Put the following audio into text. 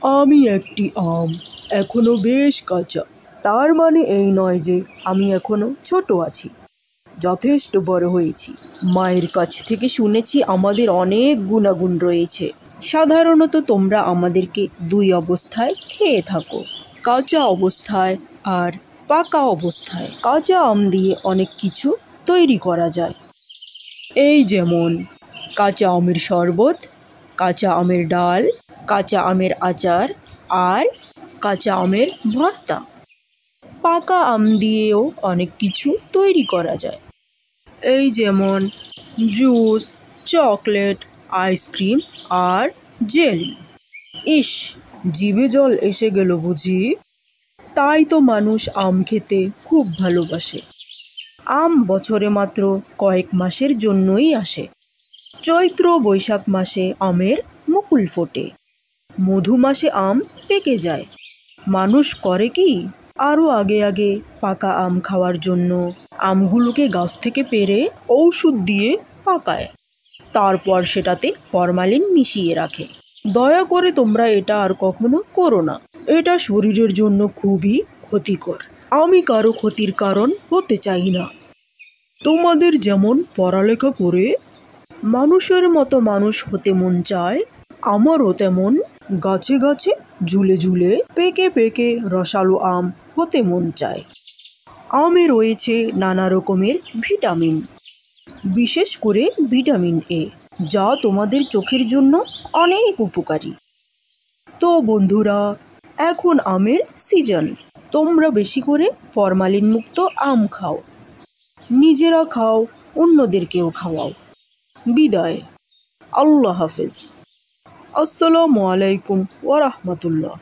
আমি একটি আম, এখনো বেশ কাঁচা। তার মানে এই নয় যে আমি এখনো ছোট আছি, যথেষ্ট বড় হয়েছি। মায়ের কাছ থেকে শুনেছি আমাদের অনেক গুণাগুণ রয়েছে। সাধারণত তোমরা আমাদেরকে দুই অবস্থায় খেয়ে থাকো, কাঁচা অবস্থায় আর পাকা অবস্থায়। কাঁচা আম দিয়ে অনেক কিছু তৈরি করা যায়, এই যেমন কাঁচা আমের শরবত, কাঁচা আমের ডাল, কাঁচা আমের আচার আর কাঁচা আমের ভর্তা। পাকা আম দিয়েও অনেক কিছু তৈরি করা যায়, এই যেমন জুস, চকলেট, আইসক্রিম আর জেলি। ইস, জিভে জল এসে গেল বুঝি। তাই তো মানুষ আম খেতে খুব ভালোবাসে। আম বছরে মাত্র কয়েক মাসের জন্যই আসে। চৈত্র বৈশাখ মাসে আমের মুকুল ফোটে, মধু মাসে আম পেকে যায়। মানুষ করে কি, আরও আগে আগে পাকা আম খাওয়ার জন্য আমগুলোকে গাছ থেকে পেড়ে ঔষধ দিয়ে পাকায়, তারপর সেটাতে ফরমালিন মিশিয়ে রাখে। দয়া করে তোমরা এটা আর কখনো করো না, এটা শরীরের জন্য খুবই ক্ষতিকর। আমি কারো ক্ষতির কারণ হতে চাই না। তোমাদের যেমন পড়ালেখা করে মানুষের মতো মানুষ হতে মন চায়, আমারও তেমন গাছে গাছে ঝুলে ঝুলে পেকে পেকে রসালো আম হতে মন চায়। আমে রয়েছে নানা রকমের ভিটামিন, বিশেষ করে ভিটামিন এ, যা তোমাদের চোখের জন্য অনেক উপকারী। তো বন্ধুরা, এখন আমের সিজন। তোমরা বেশি করে ফরমালিন মুক্ত আম খাও, নিজেরা খাও, অন্যদেরকেও খাওয়াও। বিদায়, আল্লাহ হাফেজ। আসসালামু আলাইকুম ওয়া রাহমাতুল্লাহ।